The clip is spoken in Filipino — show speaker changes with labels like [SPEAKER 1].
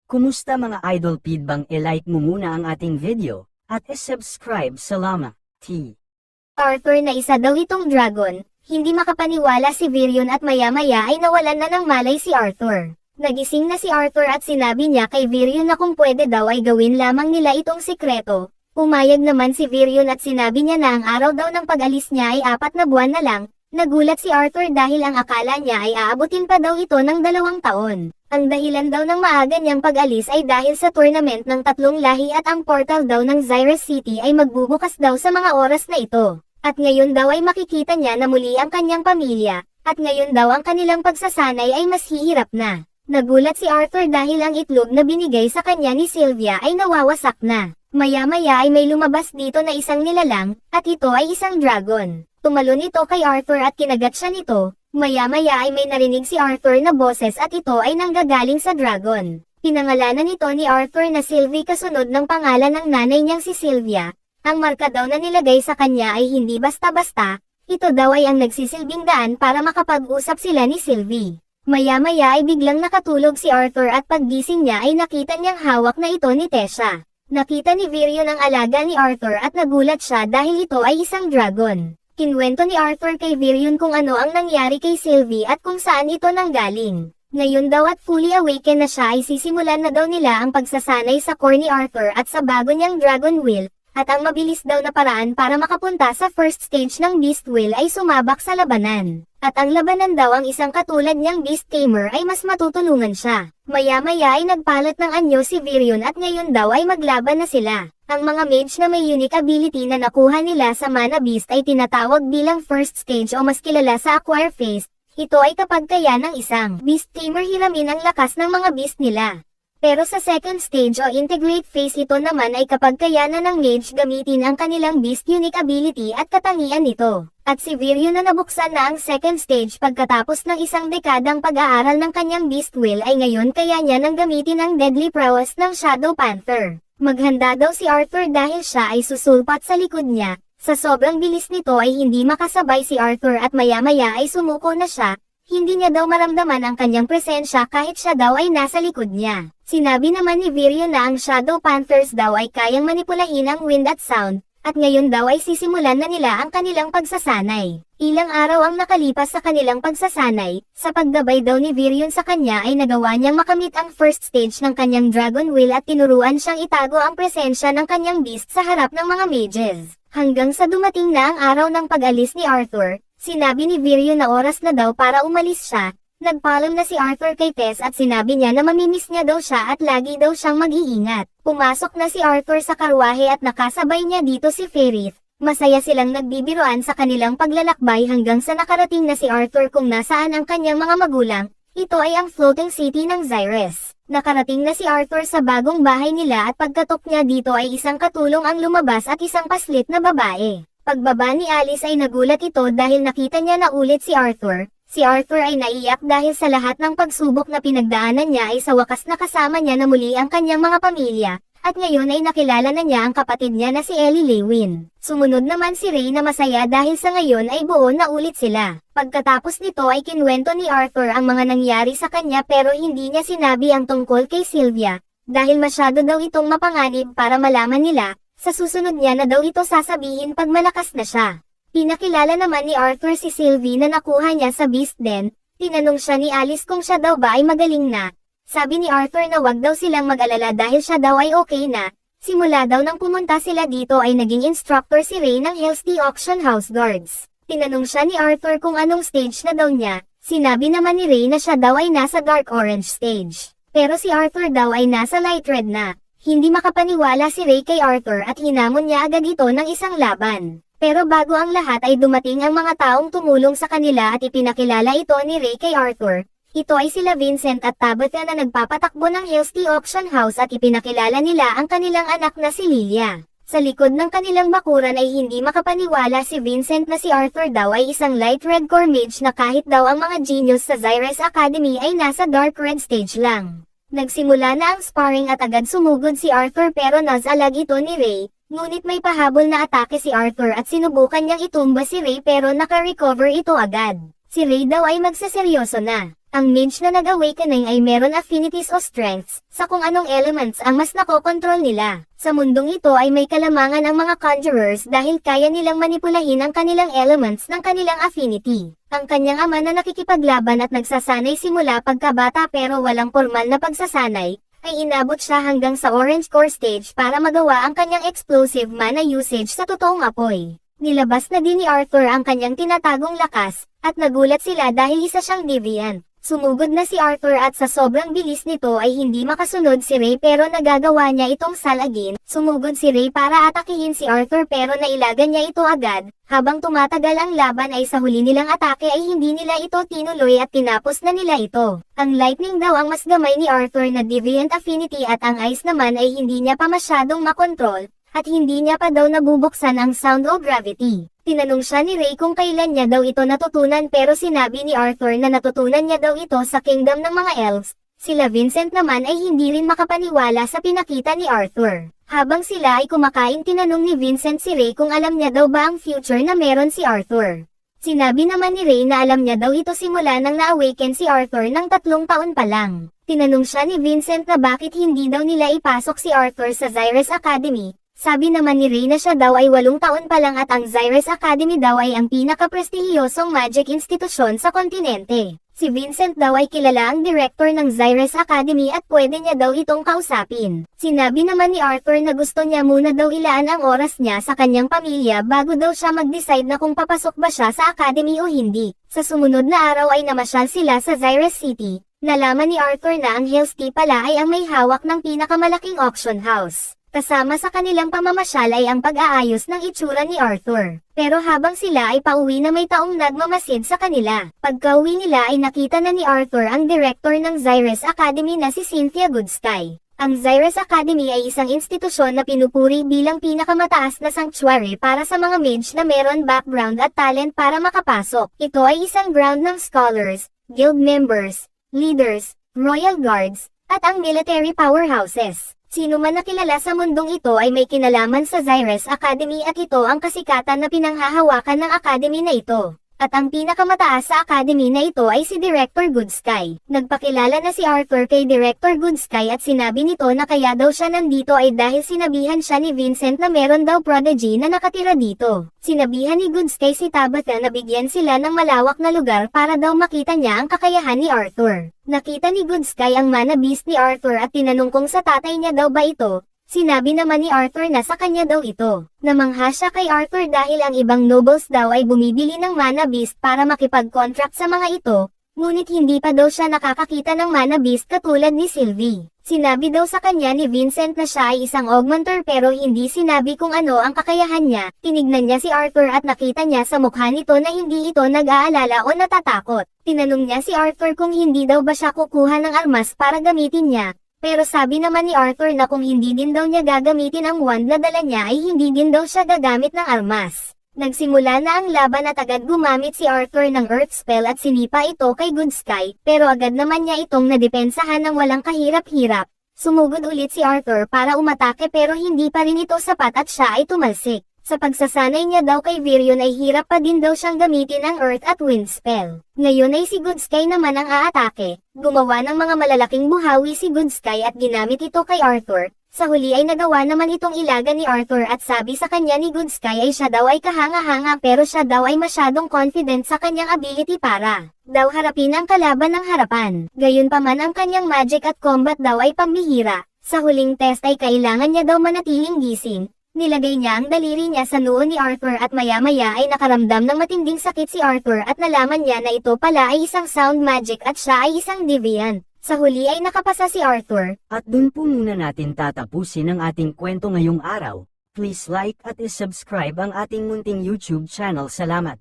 [SPEAKER 1] Kumusta mga idol, feedbang e-like mo muna ang ating video, at subscribe salamat.
[SPEAKER 2] Arthur na isa daw itong dragon, hindi makapaniwala si Virion at maya-maya ay nawalan na ng malay si Arthur. Nagising na si Arthur at sinabi niya kay Virion na kung pwede daw ay gawin lamang nila itong sikreto. Pumayag naman si Virion at sinabi niya na ang araw daw ng pag-alis niya ay 4 na buwan na lang. Nagulat si Arthur dahil ang akala niya ay aabutin pa daw ito ng 2 taon. Ang dahilan daw ng maaga niyang pag-alis ay dahil sa tournament ng 3 lahi at ang portal daw ng Zyrus City ay magbubukas daw sa mga oras na ito. At ngayon daw ay makikita niya na muli ang kanyang pamilya, at ngayon daw ang kanilang pagsasanay ay mas hihirap na. Nagulat si Arthur dahil ang itlog na binigay sa kanya ni Sylvia ay nawawasak na. Maya-maya ay may lumabas dito na isang nilalang, at ito ay isang dragon. Tumalon ito kay Arthur at kinagat siya nito. Maya-maya ay may narinig si Arthur na boses at ito ay nanggagaling sa dragon. Pinangalanan nito ni Arthur na Sylvie kasunod ng pangalan ng nanay niyang si Sylvia. Ang marka daw na nilagay sa kanya ay hindi basta-basta, ito daw ay ang nagsisilbing daan para makapag-usap sila ni Sylvie. Maya-maya ay biglang nakatulog si Arthur at paggising niya ay nakita niyang hawak na ito ni Tessa. Nakita ni Virion ang alaga ni Arthur at nagulat siya dahil ito ay isang dragon. Kinwento ni Arthur kay Virion kung ano ang nangyari kay Sylvie at kung saan ito nanggaling. Ngayon daw at fully awaken na siya ay sisimulan na daw nila ang pagsasanay sa core ni Arthur at sa bago niyang Dragon Wheel, at ang mabilis daw na paraan para makapunta sa first stage ng Beast Wheel ay sumabak sa labanan. At ang labanan daw ang isang katulad niyang Beast Tamer ay mas matutulungan siya. Maya-maya ay nagpalat ng anyo si Virion at ngayon daw ay maglaban na sila. Ang mga mage na may unique ability na nakuha nila sa Mana Beast ay tinatawag bilang first stage o mas kilala sa acquire phase. Ito ay kapag kaya ng isang Beast Tamer hiramin ang lakas ng mga beast nila. Pero sa second stage o integrate phase ito naman ay kapag kaya na ng mage gamitin ang kanilang beast unique ability at katangian nito. At si Virion na nabuksan na ang second stage pagkatapos ng isang dekadang pag-aaral ng kanyang Beast Wheel ay ngayon kaya niya nang gamitin ang deadly prowess ng Shadow Panther. Maghanda daw si Arthur dahil siya ay susulpat sa likod niya. Sa sobrang bilis nito ay hindi makasabay si Arthur at maya-maya ay sumuko na siya. Hindi niya daw maramdaman ang kanyang presensya kahit siya daw ay nasa likod niya. Sinabi naman ni Virion na ang Shadow Panthers daw ay kayang manipulahin ang wind at sound, at ngayon daw ay sisimulan na nila ang kanilang pagsasanay. Ilang araw ang nakalipas sa kanilang pagsasanay, sa paggabay daw ni Virion sa kanya ay nagawa niyang makamit ang first stage ng kanyang Dragon Wheel at tinuruan siyang itago ang presensya ng kanyang beast sa harap ng mga mages. Hanggang sa dumating na ang araw ng pag-alis ni Arthur, sinabi ni Virion na oras na daw para umalis siya. Nagpaalam na si Arthur kay Tess at sinabi niya na mamimiss niya daw siya at lagi daw siyang mag-iingat. Pumasok na si Arthur sa karwahe at nakasabay niya dito si Ferith. Masaya silang nagbibiroan sa kanilang paglalakbay hanggang sa nakarating na si Arthur kung nasaan ang kanyang mga magulang. Ito ay ang floating city ng Zyrus. Nakarating na si Arthur sa bagong bahay nila at pagkatok niya dito ay isang katulong ang lumabas at isang paslit na babae. Pagbaba ni Alice ay nagulat ito dahil nakita niya na ulit si Arthur. Si Arthur ay naiyak dahil sa lahat ng pagsubok na pinagdaanan niya ay sa wakas nakasama niya na muli ang kanyang mga pamilya, at ngayon ay nakilala na niya ang kapatid niya na si Ellie Lewin. Sumunod naman si Ray na masaya dahil sa ngayon ay buo na ulit sila. Pagkatapos nito ay kinwento ni Arthur ang mga nangyari sa kanya pero hindi niya sinabi ang tungkol kay Sylvia, dahil masyado daw itong mapanganib para malaman nila. Sa susunod niya na daw ito sasabihin pag malakas na siya. Pinakilala naman ni Arthur si Sylvie na nakuha niya sa Beast Den. Tinanong siya ni Alice kung siya daw ba ay magaling na. Sabi ni Arthur na wag daw silang mag-alala dahil siya daw ay okay na. Simula daw nang pumunta sila dito ay naging instructor si Ray ng Hell's Auction House Guards. Tinanong siya ni Arthur kung anong stage na daw niya. Sinabi naman ni Ray na siya daw ay nasa Dark Orange stage. Pero si Arthur daw ay nasa Light Red na. Hindi makapaniwala si Ray kay Arthur at hinamon niya agad ito ng isang laban. Pero bago ang lahat ay dumating ang mga taong tumulong sa kanila at ipinakilala ito ni Ray kay Arthur. Ito ay sila Vincent at Tabitha na nagpapatakbo ng Hell's Auction House at ipinakilala nila ang kanilang anak na si Lilia. Sa likod ng kanilang bakuran ay hindi makapaniwala si Vincent na si Arthur daw ay isang light red core mage na kahit daw ang mga genius sa Zyrus Academy ay nasa dark red stage lang. Nagsimula na ang sparring at agad sumugod si Arthur pero nasalag ito ni Ray. Ngunit may pahabol na atake si Arthur at sinubukan niyang itumba si Ray pero naka-recover ito agad. Si Ray daw ay magseseryoso na. Ang mage na nag-awakening ay meron affinities o strengths sa kung anong elements ang mas nakokontrol nila. Sa mundong ito ay may kalamangan ang mga conjurers dahil kaya nilang manipulahin ang kanilang elements ng kanilang affinity. Ang kanyang ama na nakikipaglaban at nagsasanay simula pagkabata pero walang formal na pagsasanay, ay inabot siya hanggang sa Orange Core Stage para magawa ang kanyang explosive mana usage sa totoong apoy. Nilabas na din ni Arthur ang kanyang tinatagong lakas, at nagulat sila dahil isa siyang deviant. Sumugod na si Arthur at sa sobrang bilis nito ay hindi makasunod si Ray pero nagagawa niya itong salagin. Sumugod si Ray para atakihin si Arthur pero nailagan niya ito agad. Habang tumatagal ang laban ay sa huli nilang atake ay hindi nila ito tinuloy at tinapos na nila ito. Ang lightning daw ang mas gamay ni Arthur na deviant affinity at ang ice naman ay hindi niya pa masyadong makontrol, at hindi niya pa daw nabubuksan ang sound o gravity. Tinanong siya ni Ray kung kailan niya daw ito natutunan pero sinabi ni Arthur na natutunan niya daw ito sa kingdom ng mga elves. Sila Vincent naman ay hindi rin makapaniwala sa pinakita ni Arthur. Habang sila ay kumakain tinanong ni Vincent si Ray kung alam niya daw ba ang future na meron si Arthur. Sinabi naman ni Ray na alam niya daw ito simula nang na-awaken si Arthur ng 3 taon pa lang. Tinanong siya ni Vincent na bakit hindi daw nila ipasok si Arthur sa Zyrus Academy. Sabi naman ni Ray na siya daw ay 8 taon pa lang at ang Zyrus Academy daw ay ang pinaka-prestihiyosong magic institusyon sa kontinente. Si Vincent daw ay kilala ang director ng Zyrus Academy at pwede niya daw itong kausapin. Sinabi naman ni Arthur na gusto niya muna daw ilaan ang oras niya sa kanyang pamilya bago daw siya mag-decide na kung papasok ba siya sa academy o hindi. Sa sumunod na araw ay namasyal sila sa Zyrus City. Nalaman ni Arthur na ang Hell's Key pala ay ang may hawak ng pinakamalaking auction house. Kasama sa kanilang pamamasyal ay ang pag-aayos ng itsura ni Arthur. Pero habang sila ay pauwi na may taong nagmamasid sa kanila. Pagkauwi nila ay nakita na ni Arthur ang director ng Zyrus Academy na si Cynthia Goodsky. Ang Zyrus Academy ay isang institusyon na pinupuri bilang pinakamataas na sanctuary para sa mga mage na meron background at talent para makapasok. Ito ay isang ground ng scholars, guild members, leaders, royal guards, at ang military powerhouses. Sino man na kilala sa mundong ito ay may kinalaman sa Zyrus Academy at ito ang kasikatan na pinanghahawakan ng academy na ito. At ang pinakamataas sa academy na ito ay si Director Goodsky. Nagpakilala na si Arthur kay Director Goodsky at sinabi nito na kaya daw siya nandito ay dahil sinabihan siya ni Vincent na meron daw prodigy na nakatira dito. Sinabihan ni Goodsky si Tabitha na bigyan sila ng malawak na lugar para daw makita niya ang kakayahan ni Arthur. Nakita ni Goodsky ang mana beast ni Arthur at tinanong kung sa tatay niya daw ba ito. Sinabi naman ni Arthur na sa kanya daw ito. Namangha siya kay Arthur dahil ang ibang nobles daw ay bumibili ng mana beast para makipag-contract sa mga ito, ngunit hindi pa daw siya nakakakita ng mana beast katulad ni Sylvie. Sinabi daw sa kanya ni Vincent na siya ay isang augmenter pero hindi sinabi kung ano ang kakayahan niya. Tinignan niya si Arthur at nakita niya sa mukha nito na hindi ito nag-aalala o natatakot. Tinanong niya si Arthur kung hindi daw ba siya kukuha ng armas para gamitin niya. Pero sabi naman ni Arthur na kung hindi din daw niya gagamitin ang wand na dala niya ay hindi din daw siya gagamit ng armas. Nagsimula na ang laban at agad gumamit si Arthur ng earth spell at sinipa ito kay Goodsky, pero agad naman niya itong nadepensahan ng walang kahirap-hirap. Sumugod ulit si Arthur para umatake pero hindi pa rin ito sapat at siya ay tumalsik. Sa pagsasanay niya daw kay Virion ay hirap pa din daw siyang gamitin ang Earth at Wind spell. Ngayon ay si Goodsky naman ang aatake. Gumawa ng mga malalaking buhawi si Goodsky at ginamit ito kay Arthur. Sa huli ay nagawa naman itong ilaga ni Arthur at sabi sa kanya ni Goodsky ay siya daw ay kahanga-hanga pero siya daw ay masyadong confident sa kanyang ability para daw harapin ang kalaban ng harapan. Gayunpaman ang kanyang magic at combat daw ay pambihira. Sa huling test ay kailangan niya daw manatiling gising. Nilagay niya ang daliri niya sa noo ni Arthur at maya-maya ay nakaramdam ng matinding sakit si Arthur at nalaman niya na ito pala ay isang sound magic at siya ay isang deviant. Sa huli ay nakapasa si Arthur.
[SPEAKER 1] At dun po muna natin tatapusin ang ating kwento ngayong araw. Please like at subscribe ang ating munting YouTube channel. Salamat.